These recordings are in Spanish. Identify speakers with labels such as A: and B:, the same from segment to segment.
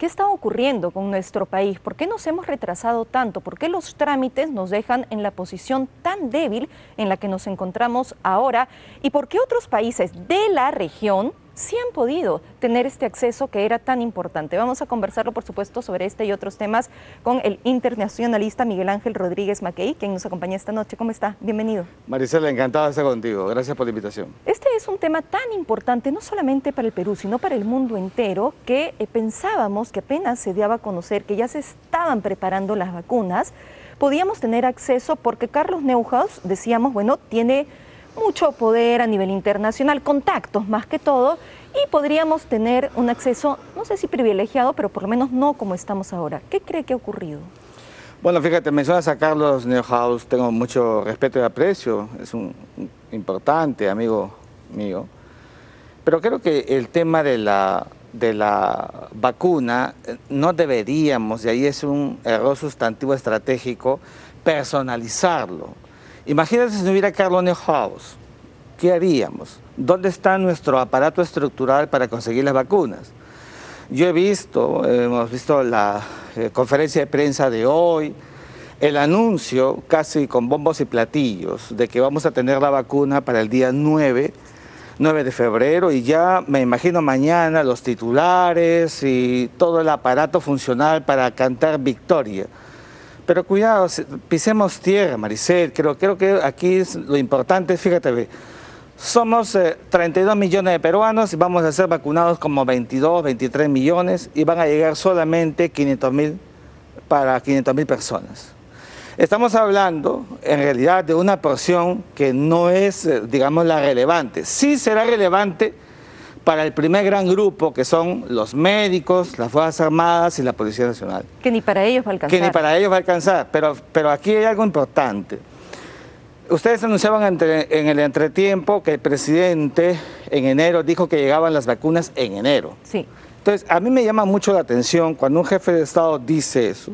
A: ¿Qué está ocurriendo con nuestro país? ¿Por qué nos hemos retrasado tanto? ¿Por qué los trámites nos dejan en la posición tan débil en la que nos encontramos ahora? ¿Y por qué otros países de la región sí han podido tener este acceso que era tan importante? Vamos a conversarlo, por supuesto, sobre este y otros temas con el internacionalista Miguel Ángel Rodríguez Mackey, quien nos acompaña esta noche. ¿Cómo está? Bienvenido.
B: Maricela, encantado de estar contigo. Gracias por la invitación.
A: Este es un tema tan importante, no solamente para el Perú, sino para el mundo entero, que pensábamos que apenas se daba a conocer que ya se estaban preparando las vacunas, podíamos tener acceso porque Carlos Neuhaus, decíamos, bueno, tiene mucho poder a nivel internacional, contactos más que todo, y podríamos tener un acceso, no sé si privilegiado, pero por lo menos no como estamos ahora. ¿Qué cree que ha ocurrido?
B: Bueno, fíjate, mencionas a Carlos Neuhaus, tengo mucho respeto y aprecio, es un importante amigo mío, pero creo que el tema de la vacuna no deberíamos, y ahí es un error sustantivo estratégico, personalizarlo. Imagínate si no hubiera Carlos Neuhaus, ¿qué haríamos? ¿Dónde está nuestro aparato estructural para conseguir las vacunas? Yo hemos visto la conferencia de prensa de hoy, el anuncio casi con bombos y platillos de que vamos a tener la vacuna para el día 9 de febrero, y ya me imagino mañana los titulares y todo el aparato funcional para cantar victoria. Pero cuidado, pisemos tierra, Maricel. Creo que aquí lo importante es, fíjate, somos 32 millones de peruanos y vamos a ser vacunados como 22, 23 millones y van a llegar solamente 500.000 para 500.000 personas. Estamos hablando en realidad de una porción que no es, digamos, la relevante. Sí será relevante para el primer gran grupo, que son los médicos, las Fuerzas Armadas y la Policía Nacional.
A: Que ni para ellos va a alcanzar.
B: Que ni para ellos va a alcanzar, pero aquí hay algo importante. Ustedes anunciaban en el entretiempo que el presidente en enero dijo que llegaban las vacunas en enero.
A: Sí.
B: Entonces, a mí me llama mucho la atención cuando un jefe de Estado dice eso,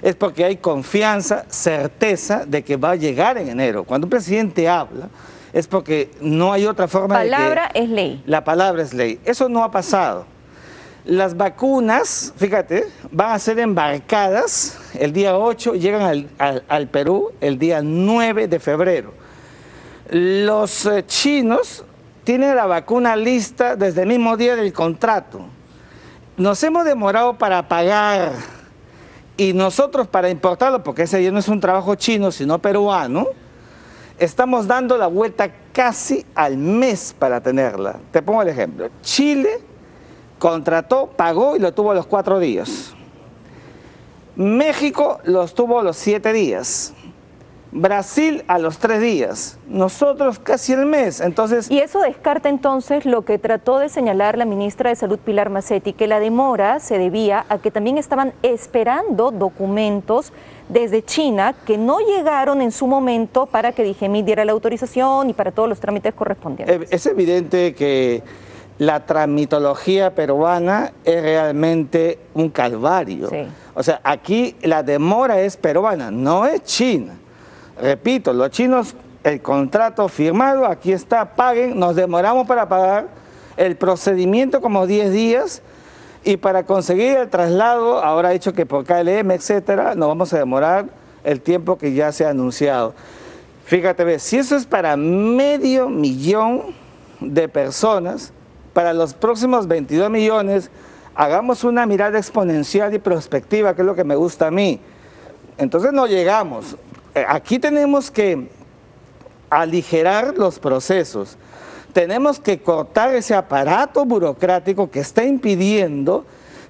B: es porque hay confianza, certeza de que va a llegar en enero. Cuando un presidente habla, es porque no hay otra forma de que...
A: Palabra es ley.
B: La palabra es ley. Eso no ha pasado. Las vacunas, fíjate, van a ser embarcadas el día 8 y llegan al Perú el día 9 de febrero. Los chinos tienen la vacuna lista desde el mismo día del contrato. Nos hemos demorado para pagar y nosotros para importarlo, porque ese ya no es un trabajo chino, sino peruano, estamos dando la vuelta casi al mes para tenerla. Te pongo el ejemplo. Chile contrató, pagó y lo tuvo a los 4 días. México los tuvo a los 7 días. Brasil a los 3 días. Nosotros casi el mes. Entonces,
A: y eso descarta entonces lo que trató de señalar la ministra de Salud, Pilar Macetti, que la demora se debía a que también estaban esperando documentos desde China que no llegaron en su momento para que DIGEMIT diera la autorización y para todos los trámites correspondientes.
B: Es evidente que la tramitología peruana es realmente un calvario.
A: Sí.
B: O sea, aquí la demora es peruana, no es China. Repito, los chinos, el contrato firmado, aquí está, paguen, nos demoramos para pagar, el procedimiento como 10 días, y para conseguir el traslado, ahora dicho que por KLM, etcétera, nos vamos a demorar el tiempo que ya se ha anunciado. Fíjate, si eso es para 500.000 de personas, para los próximos 22 millones, hagamos una mirada exponencial y prospectiva, que es lo que me gusta a mí. Entonces no llegamos. Aquí tenemos que aligerar los procesos. Tenemos que cortar ese aparato burocrático que está impidiendo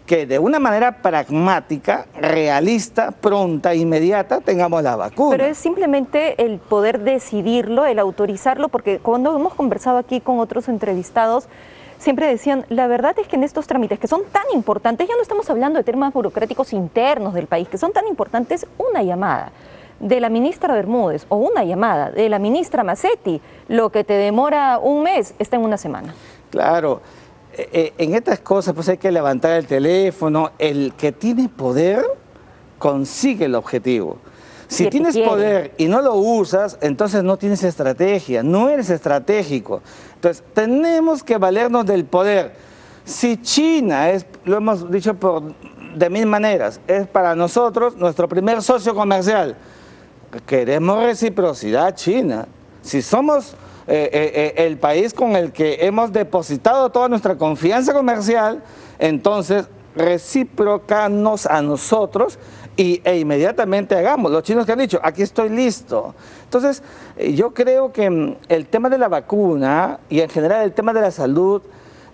B: que de una manera pragmática, realista, pronta, inmediata, tengamos la vacuna.
A: Pero es simplemente el poder decidirlo, el autorizarlo, porque cuando hemos conversado aquí con otros entrevistados, siempre decían, la verdad es que en estos trámites que son tan importantes, ya no estamos hablando de temas burocráticos internos del país, que son tan importantes, una llamada de la ministra Bermúdez o una llamada de la ministra Macetti, lo que te demora un mes está en una semana.
B: Claro, en estas cosas pues hay que levantar el teléfono. El que tiene poder consigue el objetivo. Si tienes poder y no lo usas, entonces no tienes estrategia, no eres estratégico. Entonces tenemos que valernos del poder. Si China es, lo hemos dicho por de mil maneras. Es para nosotros nuestro primer socio comercial. Queremos reciprocidad China. Si somos el país con el que hemos depositado toda nuestra confianza comercial, entonces recíprocanos a nosotros e inmediatamente hagamos. Los chinos que han dicho, aquí estoy listo. Entonces, yo creo que el tema de la vacuna y en general el tema de la salud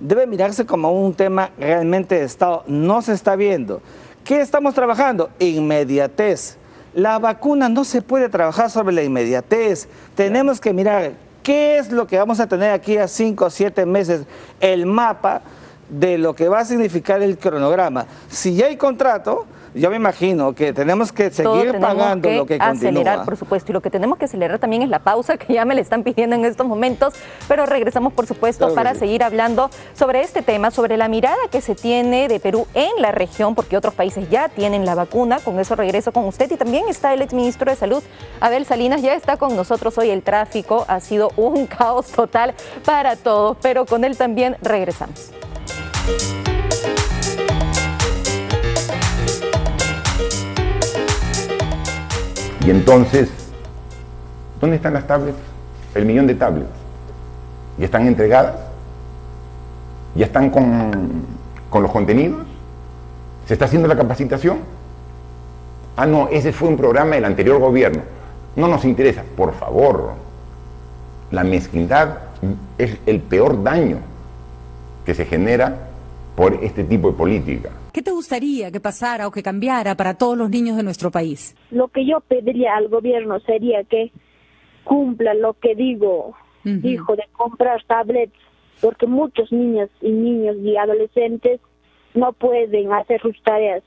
B: debe mirarse como un tema realmente de Estado. No se está viendo. ¿Qué estamos trabajando? Inmediatez. La vacuna no se puede trabajar sobre la inmediatez. Tenemos que mirar qué es lo que vamos a tener aquí a 5 o 7 meses, el mapa de lo que va a significar el cronograma. Si ya hay contrato, yo me imagino que tenemos que seguir pagando lo que continúa.
A: Acelerar, por supuesto, y lo que tenemos que acelerar también es la pausa que ya me le están pidiendo en estos momentos, pero regresamos, por supuesto, para seguir hablando sobre este tema, sobre la mirada que se tiene de Perú en la región, porque otros países ya tienen la vacuna. Con eso regreso con usted y también está el exministro de Salud, Abel Salinas, ya está con nosotros hoy. El tráfico ha sido un caos total para todos, pero con él también regresamos.
C: Y entonces, ¿dónde están las tablets? El millón de tablets. ¿Ya están entregadas? ¿Ya están con los contenidos? ¿Se está haciendo la capacitación? Ah, no, ese fue un programa del anterior gobierno. No nos interesa, por favor. La mezquindad es el peor daño que se genera por este tipo de política.
D: ¿Qué te gustaría que pasara o que cambiara para todos los niños de nuestro país?
E: Lo que yo pediría al gobierno sería que cumpla lo que dijo de comprar tablets, porque muchos niños y adolescentes no pueden hacer sus tareas.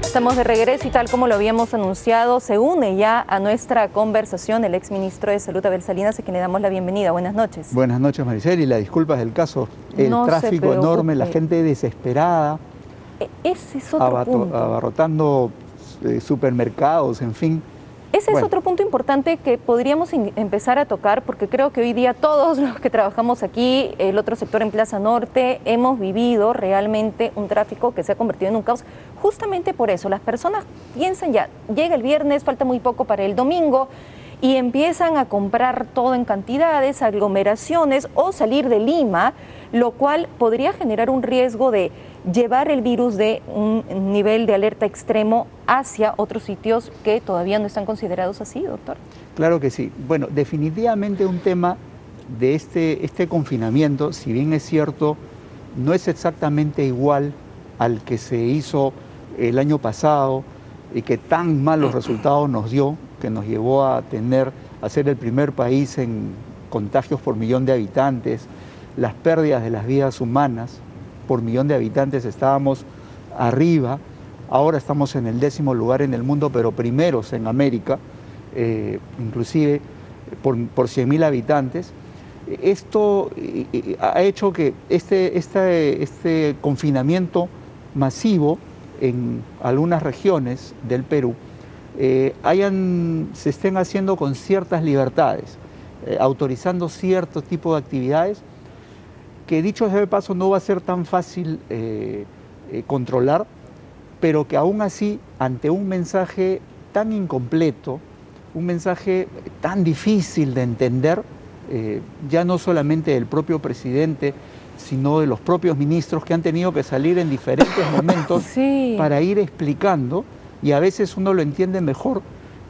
A: Estamos de regreso y tal como lo habíamos anunciado, se une ya a nuestra conversación el exministro de Salud, Abel Salinas, a quien le damos la bienvenida. Buenas noches.
F: Buenas noches, Maricel, y las disculpas del caso. El tráfico enorme, la gente desesperada,
A: ese es otro punto.
F: Abarrotando supermercados, en fin.
A: Ese es otro punto importante que podríamos empezar a tocar, porque creo que hoy día todos los que trabajamos aquí, el otro sector en Plaza Norte, hemos vivido realmente un tráfico que se ha convertido en un caos. Justamente por eso, las personas piensan ya, llega el viernes, falta muy poco para el domingo, y empiezan a comprar todo en cantidades, aglomeraciones o salir de Lima, lo cual podría generar un riesgo de llevar el virus de un nivel de alerta extremo hacia otros sitios que todavía no están considerados así, doctor.
F: Claro que sí. Bueno, definitivamente un tema de este confinamiento, si bien es cierto, no es exactamente igual al que se hizo el año pasado y que tan malos resultados nos dio, que nos llevó a ser el primer país en contagios por millón de habitantes, las pérdidas de las vidas humanas por millón de habitantes estábamos arriba, ahora estamos en el 10º lugar en el mundo, pero primeros en América, inclusive por 100.000 habitantes. Esto ha hecho que este confinamiento masivo en algunas regiones del Perú se estén haciendo con ciertas libertades, autorizando cierto tipo de actividades que, dicho sea de paso, no va a ser tan fácil controlar, pero que aún así, ante un mensaje tan incompleto, un mensaje tan difícil de entender, ya no solamente del propio presidente, sino de los propios ministros que han tenido que salir en diferentes momentos para ir explicando, y a veces uno lo entiende mejor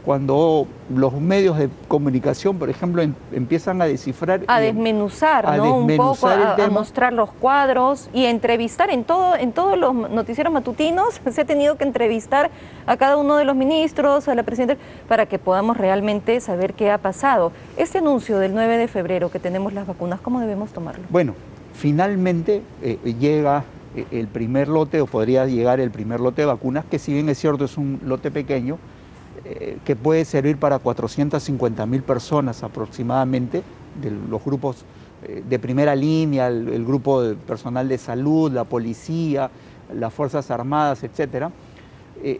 F: cuando los medios de comunicación, por ejemplo, empiezan a descifrar...
A: A desmenuzar, ¿no? Un poco, a mostrar los cuadros y a entrevistar en todos los noticieros matutinos. Se ha tenido que entrevistar a cada uno de los ministros, a la presidenta, para que podamos realmente saber qué ha pasado. Este anuncio del 9 de febrero que tenemos las vacunas, ¿cómo debemos tomarlo?
F: Bueno, finalmente llega el primer lote, o podría llegar el primer lote de vacunas, que si bien es cierto es un lote pequeño, que puede servir para 450.000 personas aproximadamente, de los grupos de primera línea, el grupo de personal de salud, la policía, las Fuerzas Armadas, etc.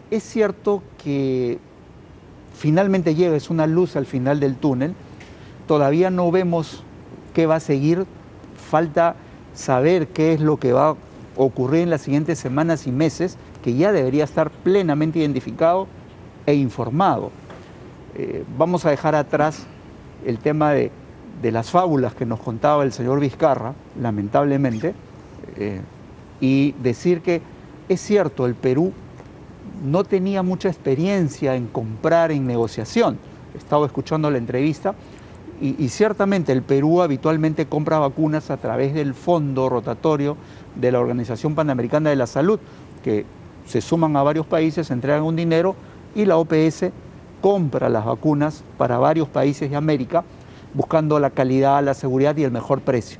F: Es cierto que finalmente llega, es una luz al final del túnel. Todavía no vemos qué va a seguir, falta saber qué es lo que va a ocurrir en las siguientes semanas y meses, que ya debería estar plenamente identificado e informado. Vamos a dejar atrás el tema de las fábulas que nos contaba el señor Vizcarra, lamentablemente, y decir que es cierto, el Perú no tenía mucha experiencia en comprar en negociación. He estado escuchando la entrevista y ciertamente el Perú habitualmente compra vacunas a través del fondo rotatorio de la Organización Panamericana de la Salud, que se suman a varios países, entregan un dinero y la OPS compra las vacunas para varios países de América, buscando la calidad, la seguridad y el mejor precio.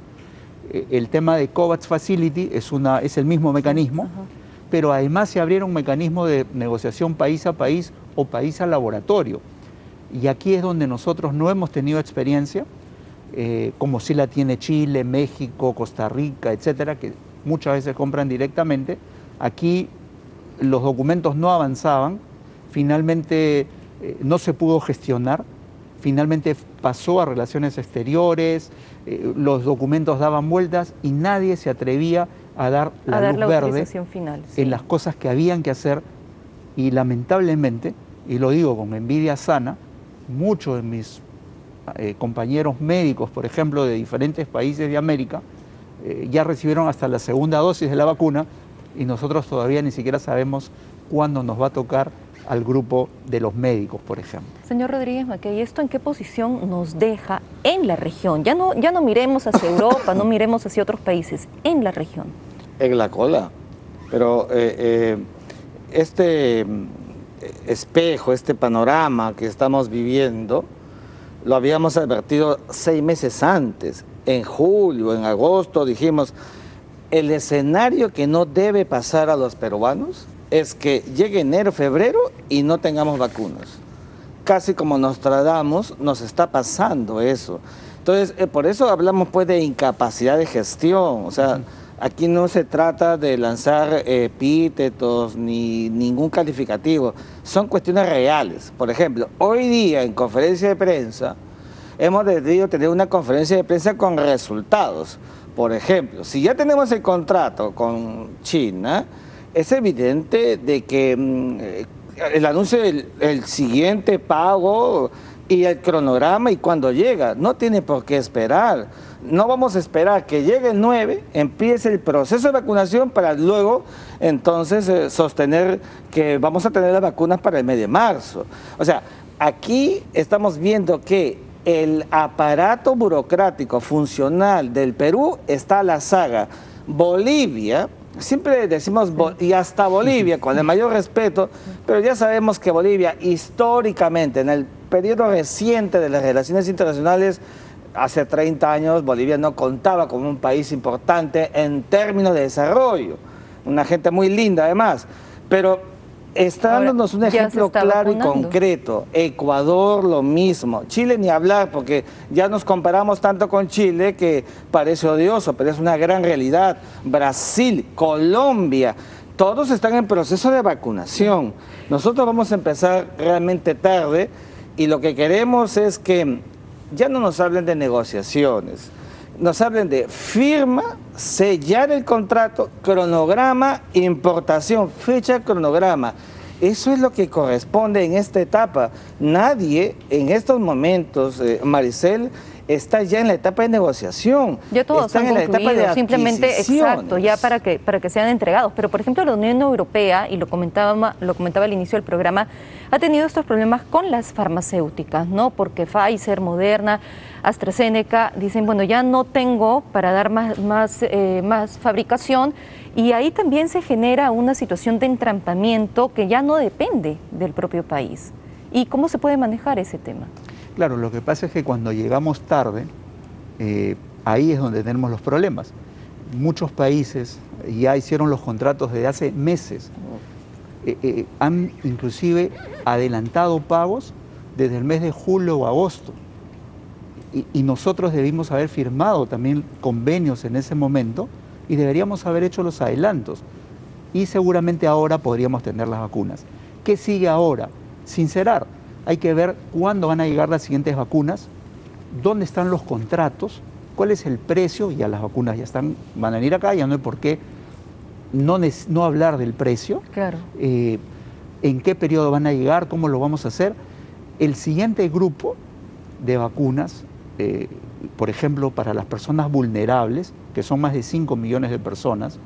F: El tema de COVAX Facility es el mismo mecanismo, pero además se abrieron mecanismos de negociación país a país o país a laboratorio. Y aquí es donde nosotros no hemos tenido experiencia, como sí la tiene Chile, México, Costa Rica, etcétera, que muchas veces compran directamente. Aquí los documentos no avanzaban, finalmente no se pudo gestionar, finalmente pasó a Relaciones Exteriores, los documentos daban vueltas y nadie se atrevía a dar la luz verde
A: final, sí,
F: en las cosas que habían que hacer, y lamentablemente, y lo digo con envidia sana, muchos de mis compañeros médicos, por ejemplo, de diferentes países de América, ya recibieron hasta la segunda dosis de la vacuna y nosotros todavía ni siquiera sabemos cuándo nos va a tocar al grupo de los médicos, por ejemplo.
A: Señor Rodríguez Mackey, ¿esto en qué posición nos deja en la región? Ya no miremos hacia Europa, no miremos hacia otros países, en la región.
B: En la cola. Pero este espejo, este panorama que estamos viviendo, lo habíamos advertido 6 meses antes. En julio, en agosto, dijimos, el escenario que no debe pasar a los peruanos es que llegue enero, febrero y no tengamos vacunas. Casi como Nostradamus, nos está pasando eso. Entonces, por eso hablamos pues de incapacidad de gestión. O sea, aquí no se trata de lanzar epítetos ni ningún calificativo. Son cuestiones reales. Por ejemplo, hoy día en conferencia de prensa, hemos decidido tener una conferencia de prensa con resultados. Por ejemplo, si ya tenemos el contrato con China, es evidente de que el anuncio del siguiente pago y el cronograma y cuando llega, no tiene por qué esperar. No vamos a esperar que llegue el 9, empiece el proceso de vacunación para luego entonces sostener que vamos a tener las vacunas para el mes de marzo. O sea, aquí estamos viendo que el aparato burocrático funcional del Perú está a la saga. Bolivia, siempre decimos, y hasta Bolivia, con el mayor respeto, pero ya sabemos que Bolivia históricamente, en el periodo reciente de las relaciones internacionales, hace 30 años Bolivia no contaba como un país importante en términos de desarrollo. Una gente muy linda además, pero está dándonos un ejemplo claro y concreto. Ecuador lo mismo, Chile ni hablar porque ya nos comparamos tanto con Chile que parece odioso, pero es una gran realidad. Brasil, Colombia, todos están en proceso de vacunación. Nosotros vamos a empezar realmente tarde y lo que queremos es que ya no nos hablen de negociaciones, nos hablen de firma, sellar el contrato, cronograma, importación, fecha, cronograma. Eso es lo que corresponde en esta etapa. Nadie en estos momentos, Maricel, está ya en la etapa de negociación.
A: Ya todos han concluido, simplemente, exacto, ya para que sean entregados. Pero, por ejemplo, la Unión Europea, y lo comentaba al inicio del programa, ha tenido estos problemas con las farmacéuticas, ¿no? Porque Pfizer, Moderna, AstraZeneca dicen, bueno, ya no tengo para dar más fabricación, y ahí también se genera una situación de entrampamiento que ya no depende del propio país. ¿Y cómo se puede manejar ese tema?
F: Claro, lo que pasa es que cuando llegamos tarde, ahí es donde tenemos los problemas. Muchos países ya hicieron los contratos desde hace meses, han inclusive adelantado pagos desde el mes de julio o agosto. Y nosotros debimos haber firmado también convenios en ese momento y deberíamos haber hecho los adelantos. Y seguramente ahora podríamos tener las vacunas. ¿Qué sigue ahora? Sincerar. hay que ver cuándo van a llegar las siguientes vacunas, dónde están los contratos, cuál es el precio, ya las vacunas ya están, van a venir acá, ya no hay por qué no hablar del precio,
A: Claro.
F: En qué periodo van a llegar, cómo lo vamos a hacer. El siguiente grupo de vacunas, por ejemplo, para las personas vulnerables, que son más de 5 millones de personas,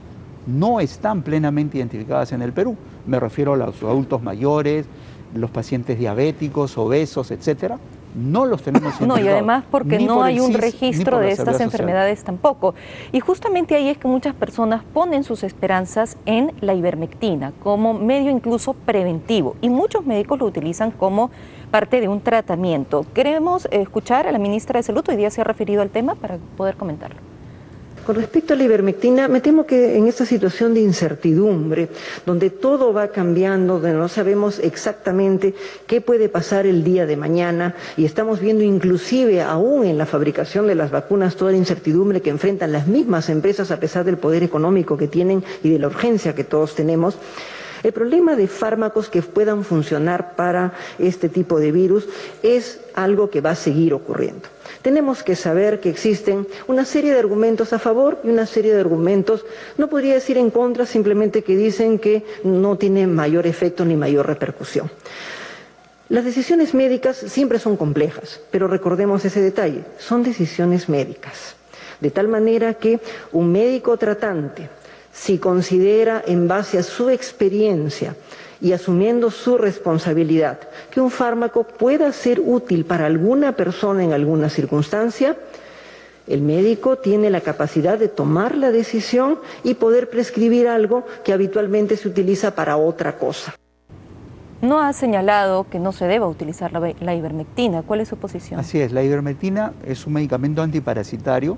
F: no están plenamente identificadas en el Perú. Me refiero a los adultos mayores, los pacientes diabéticos, obesos, etcétera. No los tenemos identificados.
A: No, y además porque no hay un registro de estas enfermedades tampoco. Y justamente ahí es que muchas personas ponen sus esperanzas en la ivermectina como medio incluso preventivo, y muchos médicos lo utilizan como parte de un tratamiento. Queremos escuchar a la ministra de Salud, hoy día se ha referido al tema para poder comentarlo.
G: Con respecto a la ivermectina, me temo que en esta situación de incertidumbre, donde todo va cambiando, donde no sabemos exactamente qué puede pasar el día de mañana, y estamos viendo inclusive aún en la fabricación de las vacunas toda la incertidumbre que enfrentan las mismas empresas a pesar del poder económico que tienen y de la urgencia que todos tenemos. El problema de fármacos que puedan funcionar para este tipo de virus es algo que va a seguir ocurriendo. Tenemos que saber que existen una serie de argumentos a favor y una serie de argumentos, no podría decir en contra, simplemente que dicen que no tiene mayor efecto ni mayor repercusión. Las decisiones médicas siempre son complejas, pero recordemos ese detalle, son decisiones médicas. De tal manera que un médico tratante, si considera en base a su experiencia y asumiendo su responsabilidad que un fármaco pueda ser útil para alguna persona en alguna circunstancia, el médico tiene la capacidad de tomar la decisión y poder prescribir algo que habitualmente se utiliza para otra cosa.
A: No ha señalado que no se deba utilizar la ivermectina. ¿Cuál es su posición?
F: Así es, la ivermectina es un medicamento antiparasitario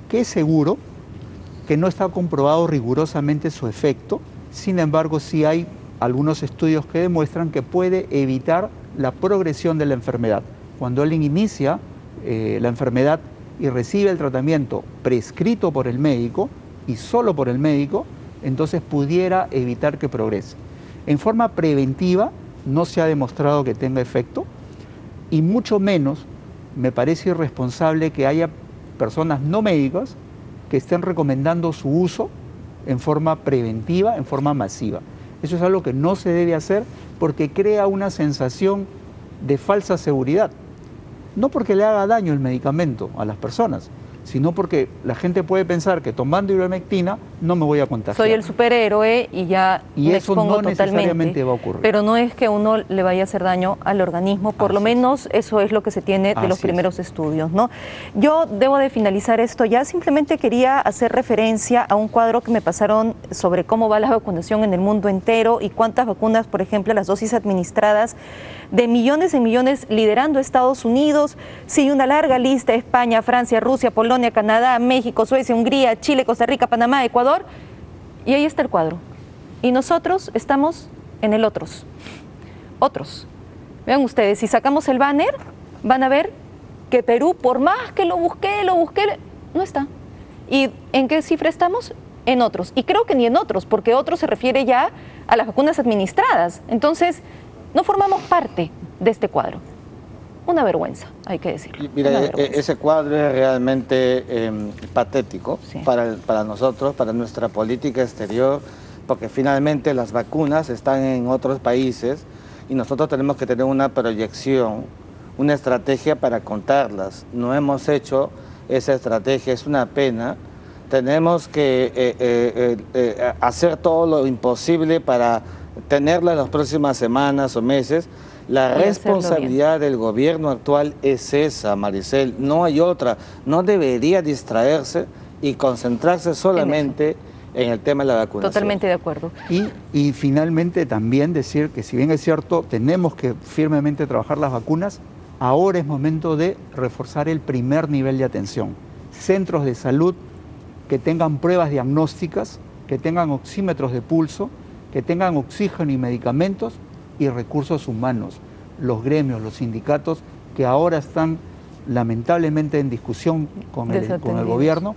F: que es seguro, que no está comprobado rigurosamente su efecto, sin embargo sí hay algunos estudios que demuestran que puede evitar la progresión de la enfermedad. Cuando alguien inicia la enfermedad y recibe el tratamiento prescrito por el médico y solo por el médico, entonces pudiera evitar que progrese. En forma preventiva no se ha demostrado que tenga efecto, y mucho menos me parece irresponsable que haya personas no médicas que estén recomendando su uso en forma preventiva, en forma masiva. Eso es algo que no se debe hacer porque crea una sensación de falsa seguridad. No porque le haga daño el medicamento a las personas, sino porque la gente puede pensar que tomando ivermectina no me voy a contagiar.
A: Soy el superhéroe y ya me
F: eso
A: expongo
F: no necesariamente
A: totalmente.
F: va a ocurrir.
A: Pero no es que uno le vaya a hacer daño al organismo, por lo menos eso es lo que se tiene de los primeros estudios, ¿no? Yo debo de finalizar esto ya, simplemente quería hacer referencia a un cuadro que me pasaron sobre cómo va la vacunación en el mundo entero y cuántas vacunas, por ejemplo, las dosis administradas de millones y millones liderando Estados Unidos, sigue una larga lista: España, Francia, Rusia, Polonia, Canadá, México, Suecia, Hungría, Chile, Costa Rica, Panamá, Ecuador, y ahí está el cuadro. Y nosotros estamos en el otros. Vean ustedes, si sacamos el banner, van a ver que Perú, por más que lo busqué, no está. ¿Y en qué cifra estamos? En otros. Y creo que ni en otros, porque otros se refiere ya a las vacunas administradas. Entonces, no formamos parte de este cuadro. Una vergüenza, hay que decirlo.
B: Mira, ese cuadro es realmente patético, sí, para nosotros, para nuestra política exterior, porque finalmente las vacunas están en otros países y nosotros tenemos que tener una proyección, una estrategia para contarlas. No hemos hecho esa estrategia, es una pena. Tenemos que hacer todo lo imposible para tenerla en las próximas semanas o meses. La responsabilidad del gobierno actual es esa, Maricel, no hay otra. No debería distraerse y concentrarse solamente en el tema de la vacunación.
A: Totalmente de acuerdo.
F: Y finalmente también decir que, si bien es cierto, tenemos que firmemente trabajar las vacunas, ahora es momento de reforzar el primer nivel de atención. Centros de salud que tengan pruebas diagnósticas, que tengan oxímetros de pulso, que tengan oxígeno y medicamentos, y recursos humanos, los gremios, los sindicatos, que ahora están lamentablemente en discusión con el gobierno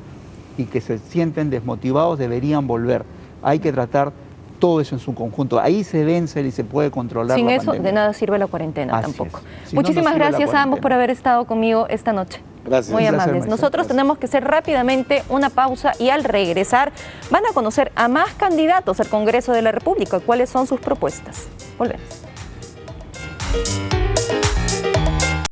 F: y que se sienten desmotivados, deberían volver. Hay que tratar todo eso en su conjunto. Ahí se vence y se puede controlar
A: Sin
F: la
A: eso,
F: pandemia.
A: de nada sirve la cuarentena
F: Así
A: tampoco.
F: es. Si no, no
A: Muchísimas
F: sirve la
A: gracias a ambos
F: cuarentena.
A: por haber estado conmigo esta noche.
B: Gracias.
A: Muy
F: Un placer,
A: amables.
F: maestra.
A: Nosotros
F: Gracias.
A: tenemos que hacer rápidamente una pausa y al regresar van a conocer a más candidatos al Congreso de la República. ¿Cuáles son sus propuestas? Volvemos.